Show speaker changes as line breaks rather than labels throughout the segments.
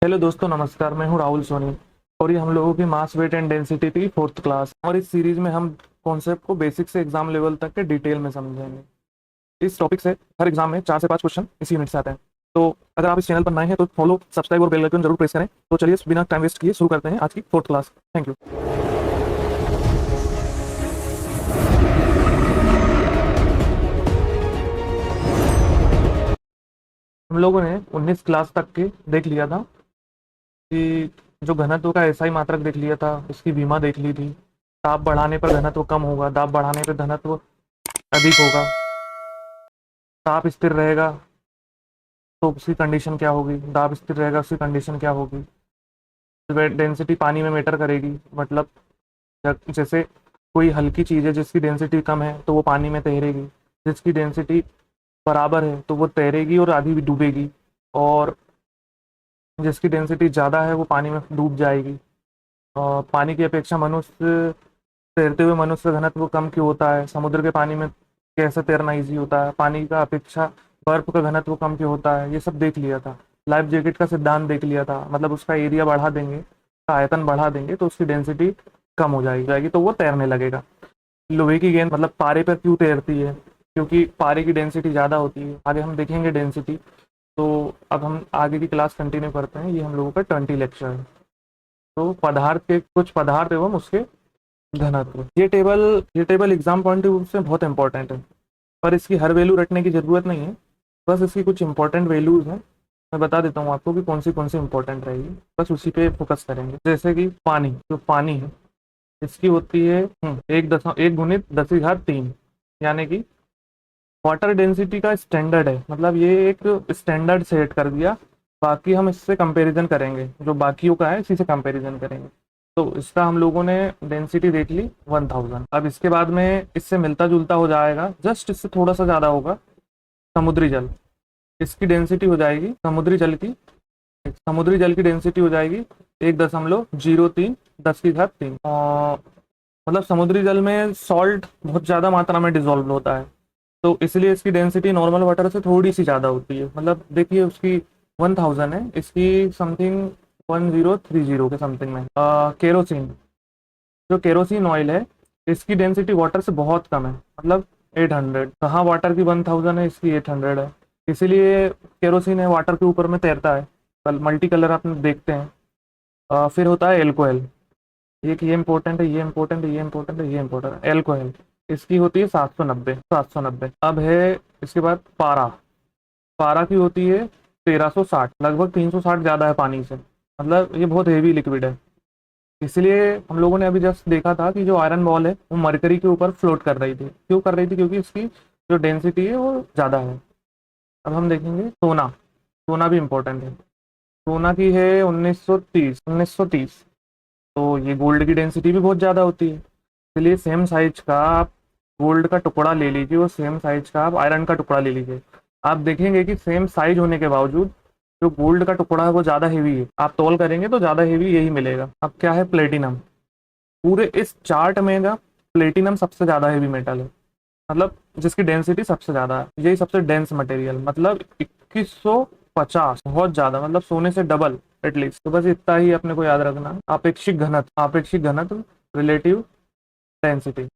Hello दोस्तों, नमस्कार। मैं हूं राहुल सोनी और ये हम लोगों की मास वेट एंड डेंसिटी की फोर्थ क्लास। और इस सीरीज में हम कॉन्सेप्ट को बेसिक से एग्जाम लेवल तक के डिटेल में समझेंगे। इस टॉपिक से हर एग्जाम में 4 से 5 क्वेश्चन इसी यूनिट से आते हैं। तो अगर आप इस चैनल पर नए हैं तो फॉलो, सब्सक्राइब और बेल आइकन जरूर प्रेस करें। तो चलिए बिना टाइम वेस्ट किए शुरू करते हैं आज की फोर्थ क्लास। Thank you. हम लोगों ने 19 क्लास तक के देख लिया था कि जो घनत्व का एसआई मात्रक देख लिया था, उसकी बीमा देख ली थी। दाब बढ़ाने पर घनत्व कम होगा, दाब बढ़ाने पर घनत्व अधिक होगा। ताप स्थिर रहेगा तो उसकी कंडीशन क्या होगी, दाब स्थिर रहेगा उसकी कंडीशन क्या होगी। डेंसिटी पानी में मैटर करेगी, मतलब जैसे कोई हल्की चीज़ है जिसकी डेंसिटी कम है तो वो पानी में तैरेगी, जिसकी डेंसिटी बराबर है तो वो तैरेगी और आधी भी डूबेगी, और जिसकी डेंसिटी ज़्यादा है वो पानी में डूब जाएगी। और पानी की अपेक्षा मनुष्य, तैरते हुए मनुष्य घनत्व कम क्यों होता है, समुद्र के पानी में कैसे तैरना ईजी होता है, पानी का अपेक्षा बर्फ का घनत्व कम क्यों होता है, ये सब देख लिया था। लाइफ जैकेट का सिद्धांत देख लिया था, मतलब उसका एरिया बढ़ा देंगे, का आयतन बढ़ा देंगे तो उसकी डेंसिटी कम हो जाएगी तो वो तैरने लगेगा। लोहे की गेंद मतलब पारे पर क्यों तैरती है, क्योंकि पारे की डेंसिटी ज़्यादा होती है। आगे हम देखेंगे डेंसिटी। तो अब हम आगे की क्लास कंटिन्यू करते हैं। ये हम लोगों का 20 लेक्चर है। तो पदार्थ के कुछ पदार्थ एवं उसके घनत्व। ये table exam point of view से बहुत इंपॉर्टेंट है, पर इसकी हर वैल्यू रटने की ज़रूरत नहीं है। बस इसकी कुछ इंपॉर्टेंट वैल्यूज़ हैं, मैं बता देता हूँ आपको कि कौन सी इंपॉर्टेंट रहेगी। बस उसी पे फोकस करेंगे। जैसे कि पानी, जो पानी है इसकी होती है 1 गुणित 10⁻³ यानी कि वाटर डेंसिटी का स्टैंडर्ड है, मतलब ये एक स्टैंडर्ड सेट कर दिया। बाकी हम इससे कंपैरिजन करेंगे, जो बाकियों का है इसी से कंपैरिजन करेंगे। तो इसका हम लोगों ने डेंसिटी देख ली 1000। अब इसके बाद में इससे मिलता जुलता हो जाएगा, जस्ट इससे थोड़ा सा ज़्यादा होगा, समुद्री जल। इसकी डेंसिटी हो जाएगी समुद्री जल की डेंसिटी हो जाएगी 1.03 10⁻³ और मतलब समुद्री जल में सॉल्ट बहुत ज़्यादा मात्रा में डिजोल्व होता है, तो इसलिए इसकी डेंसिटी नॉर्मल वाटर से थोड़ी सी ज़्यादा होती है। मतलब देखिए उसकी 1000 है, इसकी समथिंग 1030 के समथिंग में। केरोसिन, जो केरोसिन ऑयल है इसकी डेंसिटी वाटर से बहुत कम है, मतलब 800। कहाँ वाटर की 1000 है, इसकी 800 है। इसीलिए केरोसिन है वाटर के ऊपर में तैरता है। कल मल्टी कलर आप देखते हैं। फिर होता है एल्कोहल। ये इंपॉर्टेंट है, ये इंपॉर्टेंट है, ये इंपॉर्टेंट है, ये इंपॉर्टेंट है। एल्कोहल, इसकी होती है 790। अब है इसके बाद पारा। पारा की होती है 1360, लगभग 360 ज़्यादा है पानी से, मतलब ये बहुत हेवी लिक्विड है। इसलिए हम लोगों ने अभी जस्ट देखा था कि जो आयरन बॉल है वो मरकरी के ऊपर फ्लोट कर रही थी। क्यों कर रही थी? क्योंकि इसकी जो डेंसिटी है वो ज़्यादा है। अब हम देखेंगे सोना। सोना भी इम्पोर्टेंट है। सोना की है 1930। तो ये गोल्ड की डेंसिटी भी बहुत ज़्यादा होती है। इसलिए सेम साइज का आप गोल्ड का टुकड़ा ले लीजिए और सेम साइज का आप आयरन का टुकड़ा ले लीजिए। आप देखेंगे कि सेम साइज होने के बावजूद जो गोल्ड का टुकड़ा है वो ज़्यादा हेवी है। आप तौल करेंगे तो ज़्यादा हेवी यही मिलेगा। अब क्या है? प्लेटिनम। पूरे इस चार्ट में ना प्लेटिनम सबसे ज़्यादा हेवी मेटल है, मतलब जिसकी डेंसिटी सबसे ज़्यादा है। यही सबसे डेंस मटेरियल, मतलब 2150, बहुत ज़्यादा, मतलब सोने से डबल एटलीस्ट। तो बस इतना ही अपने को याद रखना। आपेक्षिक घनत्व, रिलेटिव डेंसिटी।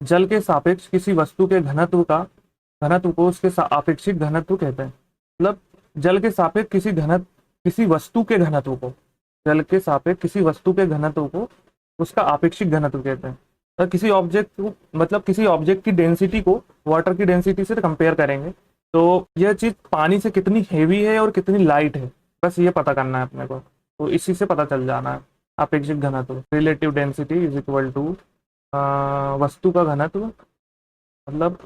जल के सापेक्ष किसी वस्तु के घनत्व को उसके आपेक्षिक घनत्व कहते हैं। मतलब जल के सापेक्ष किसी वस्तु के घनत्व को, जल के सापेक्ष किसी वस्तु के घनत्व को उसका आपेक्षिक घनत्व कहते हैं। तो किसी ऑब्जेक्ट को, मतलब किसी ऑब्जेक्ट की डेंसिटी को वाटर की डेंसिटी से कंपेयर करेंगे तो यह चीज पानी से कितनी हेवी है और कितनी लाइट है, बस ये पता करना है अपने को। तो इसी से पता चल जाना है। आपेक्षिक घनत्व, relative density is equal to वस्तु का घनत्व, मतलब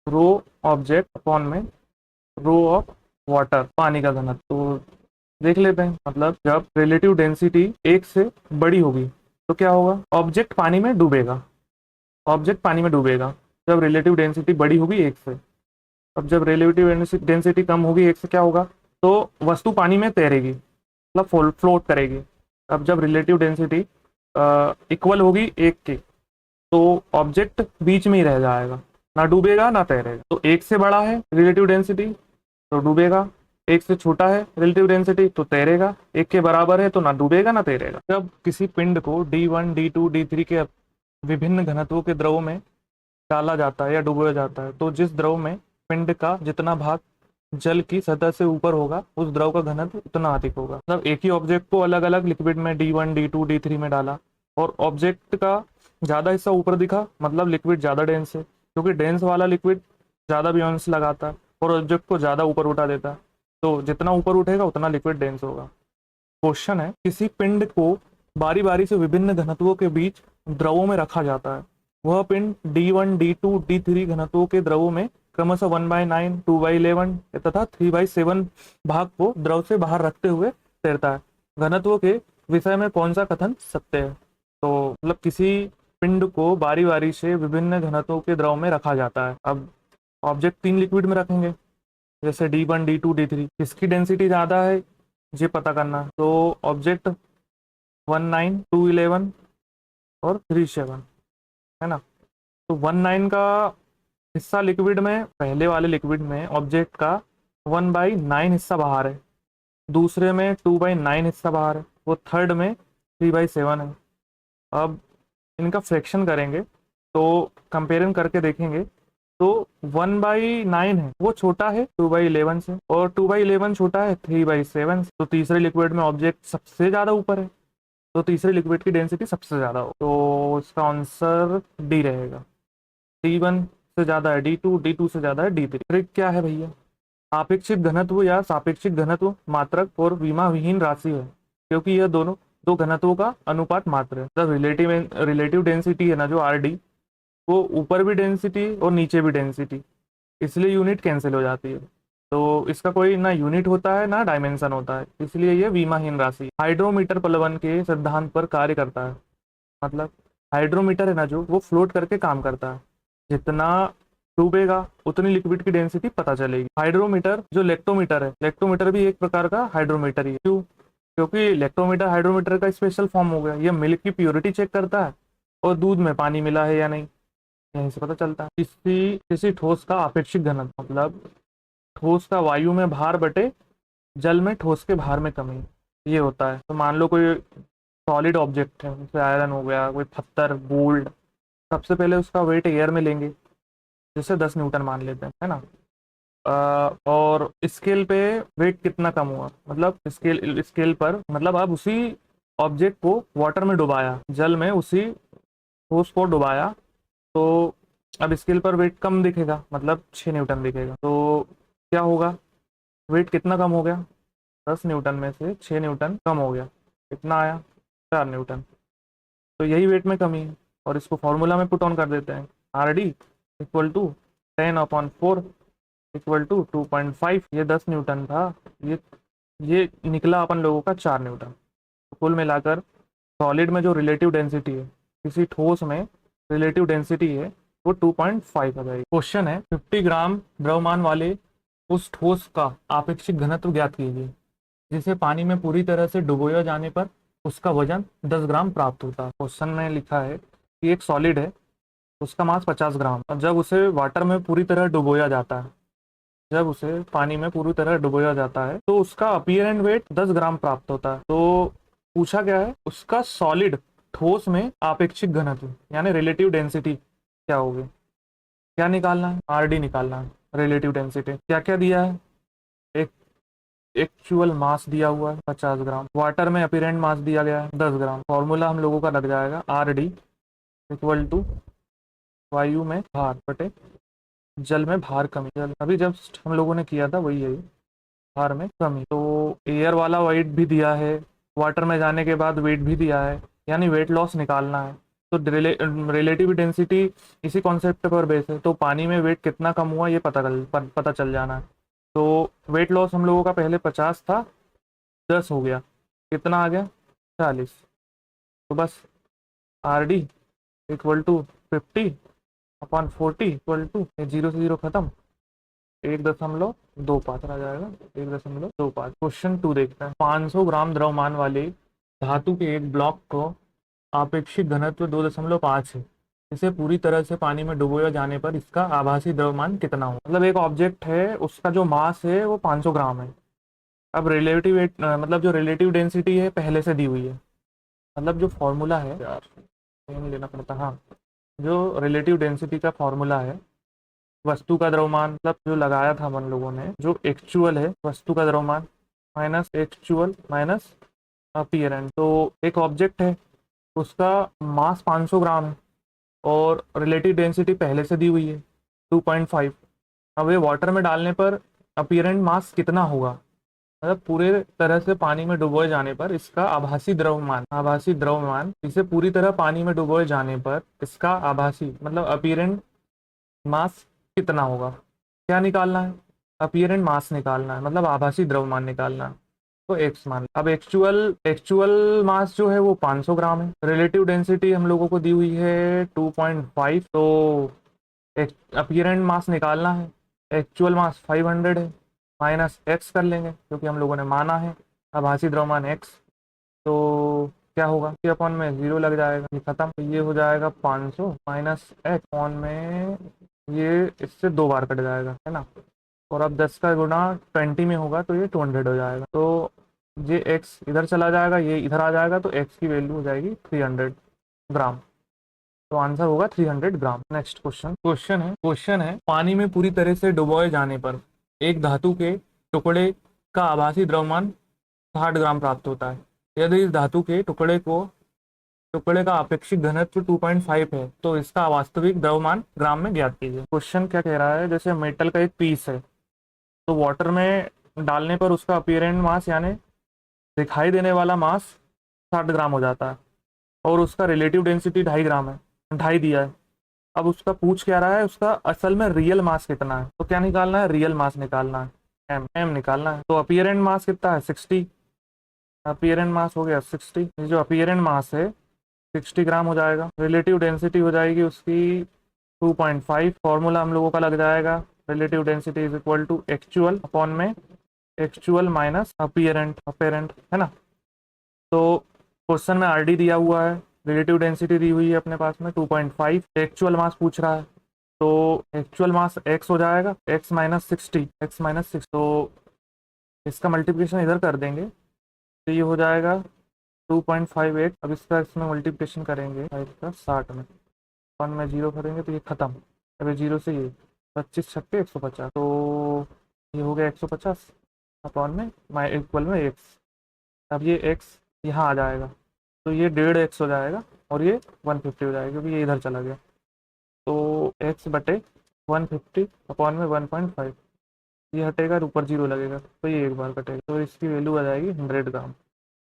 रो ऑब्जेक्ट अपॉन में रो ऑफ वाटर, पानी का घनत्व। तो देख लेते हैं, मतलब जब रिलेटिव डेंसिटी 1 से बड़ी होगी तो क्या होगा? ऑब्जेक्ट पानी में डूबेगा जब रिलेटिव डेंसिटी बड़ी होगी 1 से। अब जब रिलेटिव डेंसिटी कम होगी 1 से, क्या होगा? तो वस्तु पानी में तैरेगी, मतलब फ्लोट करेगी। अब जब रिलेटिव डेंसिटी इक्वल होगी 1 के, तो ऑब्जेक्ट बीच में ही रह जाएगा, ना डूबेगा ना तैरेगा। तो 1 से बड़ा है रिलेटिव डेंसिटी तो डूबेगा, एक से छोटा है रिलेटिव डेंसिटी तो तैरेगा, एक के बराबर है तो ना डूबेगा ना तैरेगा। जब किसी पिंड को D1 D2 D3 के विभिन्न घनत्वों के द्रव में डाला जाता है या डुबोया जाता है, तो जिस द्रव में पिंड का जितना भाग जल की सतह से ऊपर होगा उस द्रव का घनत्व उतना अधिक होगा। मतलब एक ही ऑब्जेक्ट को अलग अलग लिक्विड में D1 D2 D3 में डाला और ऑब्जेक्ट का ज्यादा हिस्सा ऊपर दिखा, मतलब लिक्विड ज्यादा डेंस है, क्योंकि डेंस वाला लिक्विड ज्यादा बियॉन्स लगाता है और ऑब्जेक्ट को ज्यादा ऊपर उठा देता है, तो जितना ऊपर उठेगा उतना लिक्विड डेंस होगा। क्वेश्चन है, किसी पिंड को बारी बारी से विभिन्न घनत्वों के बीच द्रवों में रखा जाता है, वह पिंड D1 D2 D3 घनत्वों के द्रवों में क्रमशः 1/9 2/11 तथा 3/7 भाग को द्रव से बाहर रखते हुए तैरता है। घनत्वों के विषय में कौन सा कथन सत्य है? तो मतलब किसी पिंड को बारी बारी से विभिन्न घनत्वों के द्रव में रखा जाता है। अब ऑब्जेक्ट 3 लिक्विड में रखेंगे, जैसे D1 D2 D3, किसकी डेंसिटी ज़्यादा है ये पता करना है। तो ऑब्जेक्ट 19 211 और 37 है ना, तो 19 का हिस्सा लिक्विड में, पहले वाले लिक्विड में ऑब्जेक्ट का 1/9 हिस्सा बाहर है, दूसरे में 2/9 हिस्सा बाहर है, वो थर्ड में 3/7 है। अब इनका फ्रैक्शन करेंगे तो कंपेरिजन करके देखेंगे तो 1/9 है वो छोटा है 2/11 से, और 2/11 छोटा है 3/7 से, तो तीसरे लिक्विड में ऑब्जेक्ट सबसे ज्यादा ऊपर है, तो तीसरे लिक्विड की डेंसिटी सबसे ज्यादा हो, तो इसका आंसर डी रहेगा। D1 से ज्यादा है D2, D2 से ज्यादा है D3। ट्रिक क्या है भैया? आपेक्षिक घनत्व या सापेक्षिक घनत्व मात्रक और विमा विहीन राशि है, क्योंकि यह दोनों दो घनत्वों का अनुपात मात्र है। जब रिलेटिव डेंसिटी है ना जो RD, वो ऊपर भी डेंसिटी और नीचे भी डेंसिटी, इसलिए यूनिट कैंसिल हो जाती है, तो इसका कोई ना यूनिट होता है ना डायमेंशन होता है, इसलिए ये विमाहीन राशि। हाइड्रोमीटर प्लवन के सिद्धांत पर कार्य करता है, मतलब हाइड्रोमीटर है ना जो, वो फ्लोट करके काम करता है, जितना डूबेगा उतनी लिक्विड की डेंसिटी पता चलेगी। हाइड्रोमीटर जो लेक्टोमीटर है, लेक्टोमीटर भी एक प्रकार का हाइड्रोमीटर ही है। क्यों? क्योंकि लेक्टोमीटर हाइड्रोमीटर का स्पेशल फॉर्म हो गया, ये मिल्क की प्योरिटी चेक करता है और दूध में पानी मिला है या नहीं, यहीं से पता चलता है। किसी किसी ठोस का आपेक्षिक घनत्व, मतलब ठोस का वायु में भार बटे जल में ठोस के भार में कमी, ये होता है। तो मान लो कोई सॉलिड ऑब्जेक्ट है, जैसे आयरन हो गया, कोई पत्थर गोल्ड, सबसे पहले उसका वेट एयर में लेंगे, जैसे 10 न्यूटन मान लेते हैं, है ना। और स्केल पे वेट कितना कम हुआ, मतलब स्केल स्केल पर, मतलब अब उसी ऑब्जेक्ट को वाटर में डुबाया, जल में उसी ठोस को डुबाया, तो अब स्केल पर वेट कम दिखेगा, मतलब 6 न्यूटन दिखेगा। तो क्या होगा, वेट कितना कम हो गया, 10 न्यूटन में से 6 न्यूटन कम हो गया, कितना आया, 4 न्यूटन। तो यही वेट में कमी है, और इसको फॉर्मूला में पुट ऑन कर देते हैं, RD equal to 10/4 equal to 2.5। ये 10 न्यूटन था, ये निकला अपन लोगों का 4 न्यूटन। तो कुल मिलाकर सॉलिड में जो रिलेटिव डेंसिटी है, किसी ठोस में रिलेटिव डेंसिटी है, वो 2.5 आ जाएगी। क्वेश्चन है, 50 ग्राम द्रव्यमान वाले उस ठोस का आपेक्षिक घनत्व ज्ञात कीजिए, जिसे पानी में पूरी तरह से डुबोया जाने पर उसका वजन 10 ग्राम प्राप्त होता है। क्वेश्चन में लिखा है कि एक सॉलिड है, उसका मास 50 ग्राम, और जब उसे वाटर में पूरी तरह डुबोया जाता है, जब उसे पानी में पूरी तरह डुबोया जाता है, तो उसका अपीयरेंट वेट 10 ग्राम प्राप्त होता है। तो पूछा गया है उसका सॉलिड ठोस में आपेक्षिक घनत्व यानी रिलेटिव डेंसिटी क्या होगी, क्या निकालना है, RD निकालना है, रिलेटिव डेंसिटी। क्या क्या दिया है, एक एक्चुअल मास दिया हुआ है 50 ग्राम, वाटर में अपीरेंट मास दिया गया है 10 ग्राम। फॉर्मूला हम लोगों का लग जाएगा RD इक्वल टू वायु में भार बटे जल में भार कमी। जल अभी जब हम लोगों ने किया था वही है, भार में कमी। तो एयर वाला वेट भी दिया है, वाटर में जाने के बाद वेट भी दिया है, यानी वेट लॉस निकालना है। तो रिलेटिव डेंसिटी इसी कॉन्सेप्ट पर बेस है, तो पानी में वेट कितना कम हुआ ये पता चल जाना है। तो वेट लॉस हम लोगों का पहले 50 था, 10 हो गया, कितना आ गया, 40। तो बस RD equal to 50/40 equal to 0 से 0 खत्म, 1.25 आ जाएगा, 1.25। क्वेश्चन 2 देखते हैं। 500 ग्राम द्रव्यमान वाले धातु के एक ब्लॉक को आपेक्षिक घनत्व 2.5 है, इसे पूरी तरह से पानी में डुबोया जाने पर इसका आभासी द्रव्यमान कितना हो। मतलब एक ऑब्जेक्ट है, उसका जो मास है वो 500 ग्राम है, अब रिलेटिव मतलब जो रिलेटिव डेंसिटी है पहले से दी हुई है, मतलब जो फॉर्मूला है यार पेन लेना पड़ता, हाँ, जो रिलेटिव डेंसिटी का फॉर्मूला है, वस्तु का द्रव्यमान, मतलब जो लगाया था हम लोगों ने, जो एक्चुअल है वस्तु का द्रव्यमान माइनस एक्चुअल माइनस अपीयरेंट। तो एक ऑब्जेक्ट है, उसका मास 500 ग्राम है और रिलेटिव डेंसिटी पहले से दी हुई है 2.5। अब ये वाटर में डालने पर अपीयरेंट मास कितना होगा, मतलब पूरे तरह से पानी में डुबोए जाने पर इसका आभासी द्रव्यमान इसे पूरी तरह पानी में डुबोए जाने पर इसका आभासी मतलब अपीयरेंट मास कितना होगा। क्या निकालना है, अपीयरेंट मास निकालना है, मतलब आभासी द्रव्यमान निकालना है। तो एक्स मान, अब एक्चुअल एक्चुअल मास जो है वो 500 ग्राम है, रिलेटिव डेंसिटी हम लोगों को दी हुई है 2.5, तो अपीयरेंट मास निकालना है, एक्चुअल मास 500 है, माइनस एक्स कर लेंगे क्योंकि हम लोगों ने माना है आभासी द्रव्यमान एक्स। तो क्या होगा कि अपॉन में 0 लग जाएगा, ये खत्म, तो ये हो जाएगा 500 माइनस एक्स अपॉन में, ये इससे 2 बार कट जाएगा है ना, और अब 10 का गुणा 20 में होगा तो ये 200 हो जाएगा। तो ये एक्स इधर चला जाएगा, ये इधर आ जाएगा, तो एक्स की वैल्यू हो जाएगी 300 ग्राम। तो आंसर होगा 300 ग्राम। नेक्स्ट क्वेश्चन है पानी में पूरी तरह से डुबोए जाने पर एक धातु के टुकड़े का आभासी द्रव्यमान 60 ग्राम प्राप्त होता है। यदि इस धातु के टुकड़े का अपेक्षित घनत्व 2.5 है तो इसका वास्तविक द्रव्यमान ग्राम में ज्ञात कीजिए। क्वेश्चन क्या कह रहा है, जैसे मेटल का एक पीस है, तो वाटर में डालने पर उसका अपीयरेंट मास यानी दिखाई देने वाला मास 60 ग्राम हो जाता है और उसका रिलेटिव डेंसिटी 2.5 ग्राम है, 2.5 दिया है। अब उसका पूछ क्या रहा है, उसका असल में रियल मास कितना है, तो क्या निकालना है, रियल मास निकालना है, एम निकालना है। तो अपीयरेंट मास कितना है 60, अपीयरेंट मास हो गया 60, ये जो अपीयरेंट मास है 60 ग्राम हो जाएगा, रिलेटिव डेंसिटी हो जाएगी उसकी 2.5, फॉर्मूला हम लोगों का लग जाएगा relative density is equal to actual upon में एक्चुअल माइनस अपीयरेंट है ना। तो क्वेश्चन में आरडी दिया हुआ है, रिलेटिव डेंसिटी दी हुई है अपने पास में 2.5, एक्चुअल मास पूछ रहा है, तो एक्चुअल मास एक्स हो जाएगा, एक्स माइनस सिक्सटी, तो इसका मल्टीप्लिकेशन इधर कर देंगे तो ये हो जाएगा 2.58। अब इसका इसमें मल्टीप्लिकेशन करेंगे 5 का 60 में, 1 में 0 करेंगे तो ये खत्म, अब ये 0 से ये 25 छक्के 150, तो ये हो गया 150 अपॉन में माई इक्वल में एक्स। अब ये एक्स यहाँ आ जाएगा तो ये 1.5 एक्स हो जाएगा और ये 150 हो जाएगा क्योंकि ये इधर चला गया, तो एक्स बटे 150 अपॉन में 1.5, ये हटेगा और ऊपर 0 लगेगा तो ये एक बार कटेगा, तो इसकी वैल्यू आ जाएगी 100 ग्राम।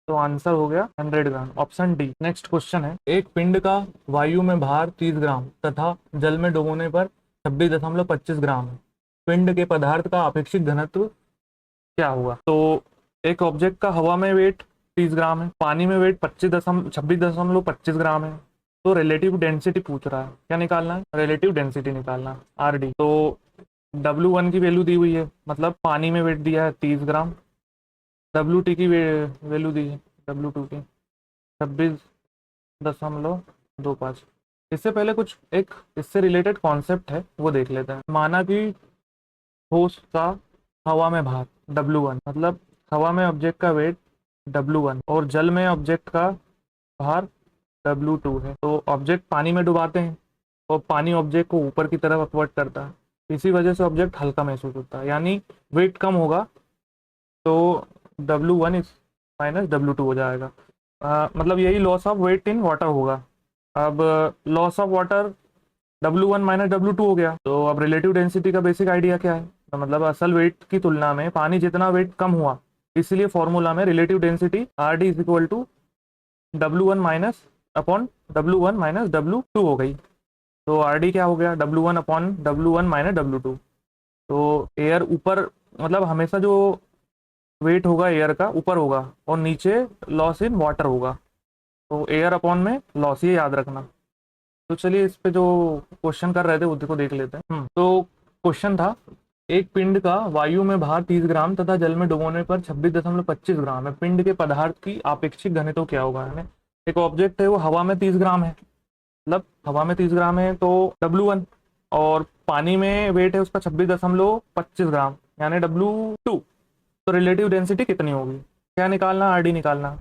तो आंसर हो गया 100 ग्राम, ऑप्शन डी। नेक्स्ट क्वेश्चन है एक पिंड का वायु में भार 30 ग्राम तथा जल में डुबोने पर 26.25 ग्राम है, पिंड के पदार्थ का अपेक्षित घनत्व क्या हुआ। तो एक ऑब्जेक्ट का हवा में वेट 30 ग्राम है, पानी में वेट 26.25 ग्राम है, तो रिलेटिव डेंसिटी पूछ रहा है, क्या निकालना है, रिलेटिव डेंसिटी निकालना है, आर डी। तो W1 की वैल्यू दी हुई है, मतलब पानी में वेट दिया है 30 ग्राम, WT की वैल्यू दी है, W2 की 26.25। इससे पहले कुछ एक इससे रिलेटेड कॉन्सेप्ट है वो देख लेते हैं। माना कि ठोस का हवा में भार W1, मतलब हवा में ऑब्जेक्ट का वेट W1 और जल में ऑब्जेक्ट का भार W2 है। तो ऑब्जेक्ट पानी में डुबाते हैं और पानी ऑब्जेक्ट को ऊपर की तरफ अपवर्ट करता है, इसी वजह से ऑब्जेक्ट हल्का महसूस होता है, यानी वेट कम होगा तो W1 इज माइनस W2 हो जाएगा। मतलब यही loss of weight in water होगा। अब loss of water W1 minus W2 हो गया, तो अब रिलेटिव डेंसिटी का बेसिक आइडिया क्या है, तो मतलब असल वेट की तुलना में पानी जितना वेट कम हुआ, इसलिए फॉर्मूला में relative density R D is equal to W1 minus upon W1 minus W2 हो गई। तो आर डी क्या हो गया, W1 upon W1 minus W2। तो एयर ऊपर, मतलब हमेशा जो वेट होगा एयर का ऊपर होगा और नीचे लॉस इन वाटर होगा, तो एयर अपॉन में लॉस, ये याद रखना। तो चलिए इस पे जो क्वेश्चन कर रहे थे उसको देख लेते हैं। तो क्वेश्चन था एक पिंड का वायु में भार 30 ग्राम तथा जल में डुबोने पर 26.25 ग्राम है, पिंड के पदार्थ की अपेक्षित घनत्व क्या होगा। यानी एक ऑब्जेक्ट है वो हवा में 30 ग्राम है, मतलब हवा में 30 ग्राम है तो W1, और पानी में वेट है उसका 26.25 ग्राम यानी W2, तो रिलेटिव डेंसिटी कितनी होगी, क्या निकालना, आर डी निकालना।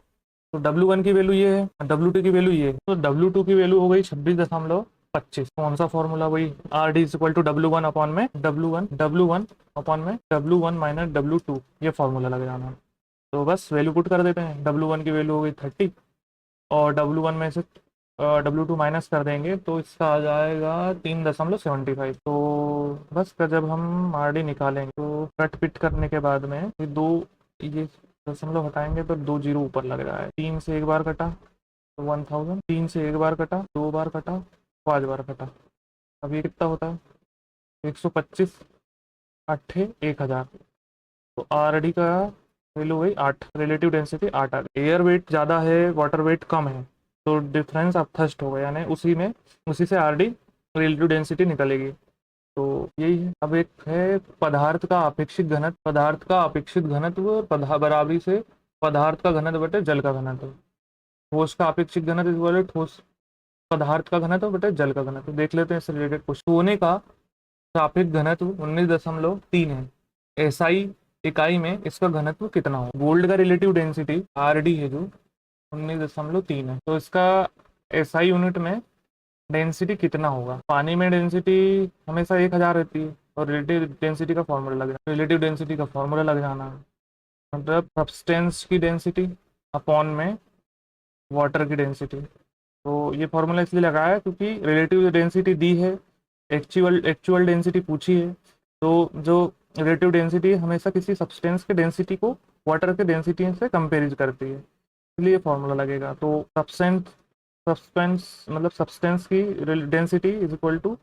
तो W1 की वैल्यू ये है, W2 की वैल्यू ये है, तो W2 की वैल्यू हो गई 26.25। कौन सा फॉर्मूला, वही R D is equal to W1 upon में W1 अपॉन में W1 माइनस W2, ये फॉर्मूला लग जाना। तो बस वैल्यू पुट कर देते हैं। W1 की वैल्यू हो गई 30 और W1 में से W2 माइनस कर देंगे तो इसका आ जाएगा 3.75। तो बस का जब हम आर डी निकालेंगे तो कट पिट करने के बाद में ये दशमलव हटाएंगे तो 2 जीरो ऊपर लग रहा है। 3 से एक बार कटा तो 1000, 3 से एक बार कटा, 2 बार कटा, 5 बार कटा, अब ये कितना होता है 125 अट्ठे 1000। तो आर डी का वैल्यू हुई 8, रिलेटिव डेंसिटी 8 आ गई। एयर वेट ज़्यादा है, वाटर वेट कम है, तो डिफरेंस अब फर्स्ट होगा, यानी उसी से आर डी रिलेटिव डेंसिटी निकलेगी। तो यही है। अब एक है पदार्थ का अपेक्षित घनत्व, बराबरी से पदार्थ का घनत्व बटे जल का घनत्व। ठोस का अपेक्षित घनत्व इक्वल ठोस पदार्थ का घनत्व बटे जल का घनत्व। देख लेते हैं इससे रिलेटेड कुछ। सोने का सापेक्ष घनत्व 19.3 है, एसआई इकाई में इसका घनत्व कितना हो। गोल्ड का रिलेटिव डेंसिटी आर डी है जो 19.3 है, तो इसका एसआई यूनिट में डेंसिटी कितना होगा। पानी में डेंसिटी हमेशा 1000 रहती है और रिलेटिव डेंसिटी का फॉर्मूला लग जाना, मतलब सब्सटेंस की डेंसिटी अपॉन में वाटर की डेंसिटी। तो ये फॉर्मूला इसलिए लगाया है क्योंकि रिलेटिव डेंसिटी दी है, एक्चुअल डेंसिटी पूछी है, तो जो रिलेटिव डेंसिटी हमेशा किसी सब्सटेंस के डेंसिटी को वाटर के डेंसिटी से कंपेरिज करती है, इसलिए फॉर्मूला लगेगा। तो सब्सटेंस की density is equal to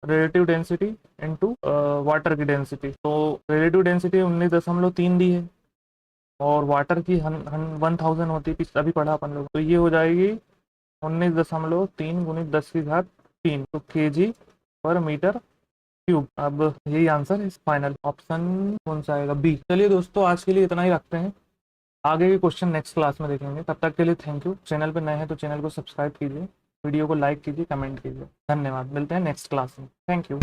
relative density into water की डेंसिटी। तो रिलेटिव डेंसिटी 19.3 दी है और वाटर की 1000 होती है, अभी पढ़ा अपन लोग, तो ये हो जाएगी 19.3 गुणित 10⁻3, तो kg पर मीटर क्यूब। अब यही आंसर है फाइनल। ऑप्शन कौन सा आएगा, बी। चलिए दोस्तों, आज के लिए इतना ही रखते हैं, आगे के क्वेश्चन नेक्स्ट क्लास में देखेंगे। तब तक के लिए थैंक यू। चैनल पर नए हैं तो चैनल को सब्सक्राइब कीजिए, वीडियो को लाइक कीजिए, कमेंट कीजिए। धन्यवाद, मिलते हैं नेक्स्ट क्लास में। Thank you.